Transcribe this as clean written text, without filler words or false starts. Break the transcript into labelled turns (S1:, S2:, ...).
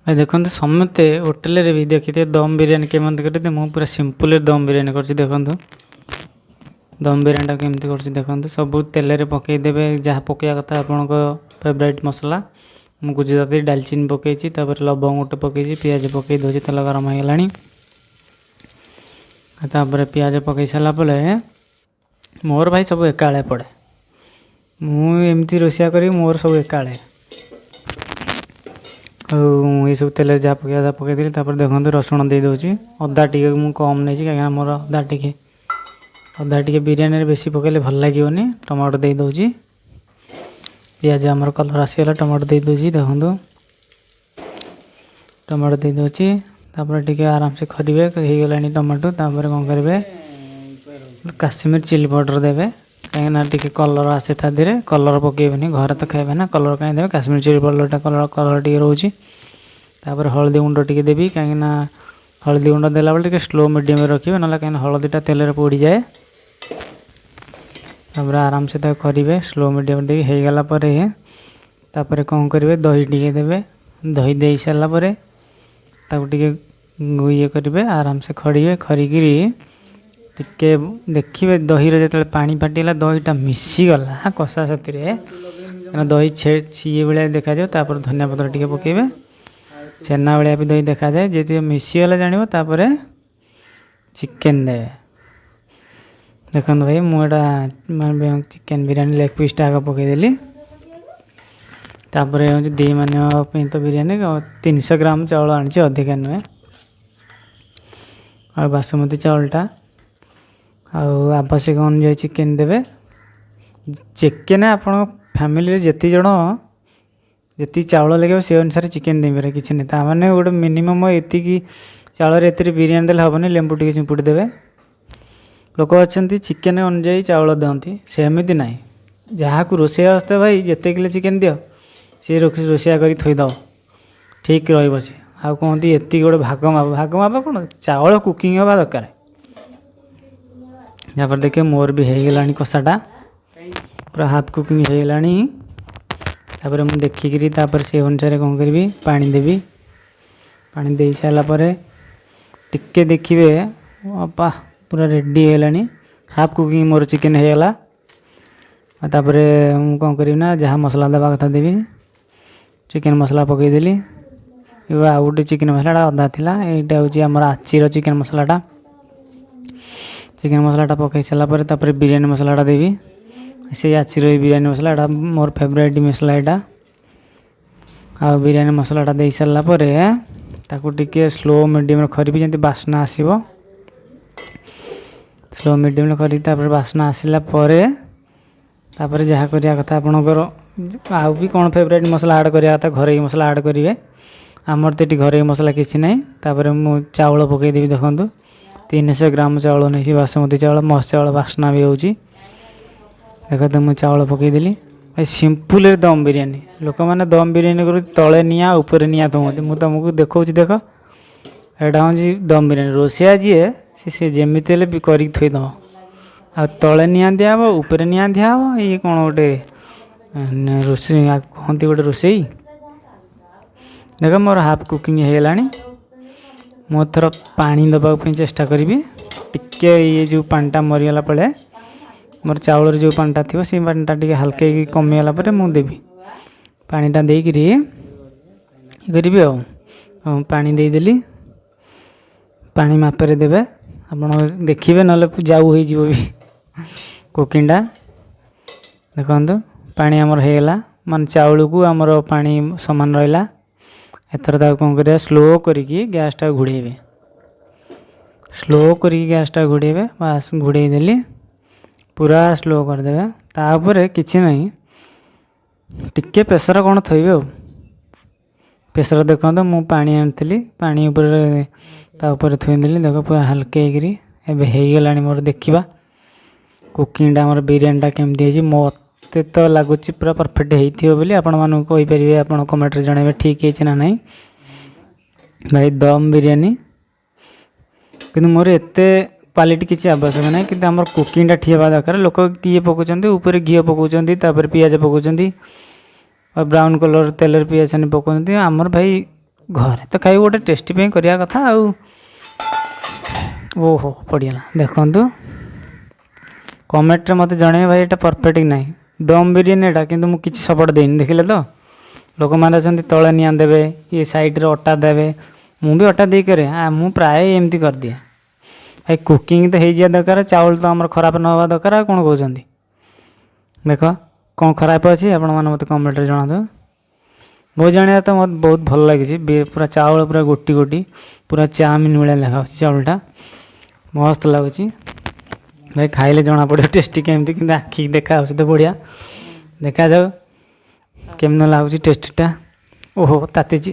S1: भाई देखते समस्ते होटेल भी देखिए दम बिरियानी केमती करते मुझे पूरा सिंपल दम बिरियानी कर देखूँ दम बिरियानी केमती कर देखते सब तेल पकईदे जहाँ पकड़ा कथा आपण फेवरेट मसला मुझे गुजराती डालचीनी पकई लवंग गोटे पकई पिज पकई दूसरी तेल गरम हो गलापर पिज पकई सारापर मोर भाई सब एकाले पड़े मुझे रोषिया करी मोर सब एकाले ये सब तेल जहाँ पकई देखते रसुण दे दूसरी अदा टी मुझे कम नहीं कहीं मोर अदा टी बिरियानी बेसी पकड़े भल लगे टमाटो दे दूसरी पिज आमर कलर आसीगला टमाटो दे दूसरी देखो टमाटो दे दूसरी टी आराम से खरीबे हो गला टमाटो तापर कौन करेंगे काश्मीर चिली पाउडर देवे कहीं टी कलर आसे धीरे कलर पकेबनी घर तो खाइबे ना कलर कहीं देवे Kashmir chilli powder colour colour टी रोचे तापर हलदी गुंड टी देवी कहीं हलदी गुंड देला बेले टी स्लो मीडियम रखिए ना कहीं हलदीटा तेल पोड़ी जाए तापर आराम से करेंगे स्लो मीडियम दे हो गलापर तापर कौन करेंगे दही टी देवे दही दे सारापर टे ये करेंगे आराम से खड़े खड़िकी टिके देखिए दही जो पानी फाटीला दहीटा मिसीगला कषा से दही छे भाया देखा जाए धनिया पत्र टे पकेबे छेना भाया भी दही देखा जाए जी मिसीगला जान चिकेन दे देखो भाई मुझे चिकेन बिरियानी लेग पीस आग पकईदेली तापर हूँ दी मान तो बिरियानी 300 ग्राम चाउल आनी अधिका नुहे आ बासमती चाउलटा आवश्यक अनुजाई चिकेन देवे चिकेन आप फैमिली जिते जन जी चाउल लगे से अनुसार चिकेन देवे किसी नहीं ताने गोटे मिनिमम ये चाउल ये बिरियानी देले हेनी लेंबू टी चिपुड़ी देवे लोक अच्छा चिकेन अनुजाई चाउल दिखती सेमती ना जहाँ को रोषे आसते भाई जिते किलो चिकेन दियो सी रोषिया कर थोद ठीक रही आ कहती ये गोटे भाग माप कौन चाउल कुकिंग हवा दरकार यहाँ पर देखिए मोर भी हो गला कषाटा पूरा हाफ कुकिंग हो गला मुझे देखिकी से अनुसार कौन करी पानी देवी पानी दे सारापर टिके देखिए अपा पूरा रेडी है हाफ कुकिंग मोर चिकेन हो गला तापर मुझे कौन करी ना जहाँ मसला देवा कथा देवी चिकेन मसला पकईदेली आ गोटे चिकेन मसला अदा थी यहाँ हूँ आम आचीर चिकेन मसलाटा चिकेन मसलाटा पकई सारापर तापर बिरियानी मसलाटा देवी से आचीर बिरियानी मसला यहाँ मोर फेवरेट मसला यहाँ आ बिरियानी मसलाटा दे सारापर ताकू टिके स्लो मीडियम खरीबी जमी बास्ना आसो स्लो मीडियम कर बास्ना आसला तापर जहाँ करिया कथा आपणकर आउ भी कौन फेवरेट मसला ऐड करिया कथा घरे मसला ऐड करेंगे आमर तो ये घरे मसला किसी ना तापर मु चाउल पकईदेवी देखूँ 300 ग्राम चाउल नहीं बासमती चाउल मस्त चाउल बास्ना भी होची देखते मुझे चाउल पकईदेली भाई सिंपल दम बिरियानी लोक मैंने दम बिरियानी कर तले निआ ऊपर निआ थमती मुझे तुमको देखा देख यहाँ हूँ दम बिरियानी रोषिया जी सी जमीती भी कर थोदम आ तले निआ दिहब ऊपर निआ दिहब ये कौन गोटे रोषे कहती गोटे रोषे देख मोर हाफ कुकिंग हो गला मोर पानी दवाई चेष्टा करी टिके ये जो पानीटा मरीगला पड़े मोर चाउल जो पानीटा थी से पानीटा टे हल्के कमीगला मुझे देवी पानीटा देकर करी पानी देदेली पानी मापरे देवे आप देखिए ना जाऊ हो भी कुकिंगटा देखो पानी आमर होगला मान चाउल को आमर पानी सामान रहा एथर कौन कर स्लो करिकी गैसटा घोड़े स्लो करिकी गैसटा घोड़े बास घोड़े देली पूरा स्लो करदे तापर किसी ना टिके प्रेसर कौन थोबे प्रेसर देखो मु पानी आनी पानी उपर थोदेली देख पूरा हल्के हो गला मोर देखा कुकिंगटा मोर बिरियानीटा केमती मत तो लगुच पूरा परफेक्ट होती आपरे आप कमेंट जनइबे ठीक है ना नहीं भाई दम बिरियानी कि मोर एत क्वालिटी किसी आवश्यक ना कि आम कुकिंगटा ठीक हवा दरकार लोक किए पकाउं ऊपर घी पकाउं पिज पकाउं ब्राउन कलर तेल पिज छानी पकाउं आमर भाई ଘରେ ତ ଖାଇବୁ ଗୋଟେ ଟେଷ୍ଟି ପାଇଁ କରିବା କଥା ଆଉ। ଓହୋ ପଡ଼ିଗଲା ଦେଖନ୍ତୁ କମେଣ୍ଟରେ ମୋତେ ଜଣେଇବେ ଭାଇ ଏଇଟା ପରଫେକ୍ଟ କି ନାହିଁ। ଦମ୍ ବିରିୟାନୀ ଏଇଟା କିନ୍ତୁ ମୁଁ କିଛି ସପୋର୍ଟ ଦେଇନି ଦେଖିଲେ ତ। ଲୋକମାନେ ଅଛନ୍ତି ତଳେ ନିଆଁ ଦେବେ ଇଏ ସାଇଡ଼ରେ ଅଟା ଦେବେ। ମୁଁ ବି ଅଟା ଦେଇ କରେ ମୁଁ ପ୍ରାୟ ଏମିତି କରିଦିଏ। ଭାଇ କୁକିଂ ତ ହେଇଯିବା ଦରକାର ଚାଉଳ ତ ଆମର ଖରାପ ନ ହେବା ଦରକାର ଆଉ କ'ଣ କହୁଛନ୍ତି। ଦେଖ କ'ଣ ଖରାପ ଅଛି ଆପଣମାନେ ମୋତେ କମେଣ୍ଟରେ ଜଣାନ୍ତୁ। ବହୁତ ଜାଣିବା ତ ମୋତେ ବହୁତ ଭଲ ଲାଗିଛି ପୁରା ଚାଉଳ ପୁରା ଗୋଟି ଗୋଟି ପୁରା ଚାଉମିନ ଭଳିଆ ଦେଖାଯାଉଛି ଚାଉଳଟା ମସ୍ତ ଲାଗୁଛି। ଭାଇ ଖାଇଲେ ଜଣାପଡ଼ିବ ଟେଷ୍ଟି କେମିତି କିନ୍ତୁ ଆଖିକି ଦେଖାହେଉଛି ତ ବଢ଼ିଆ ଦେଖାଯାଉ କେମିତି ଲାଗୁଛି ଟେଷ୍ଟିଟା। ଓହୋ ତାତିଛି।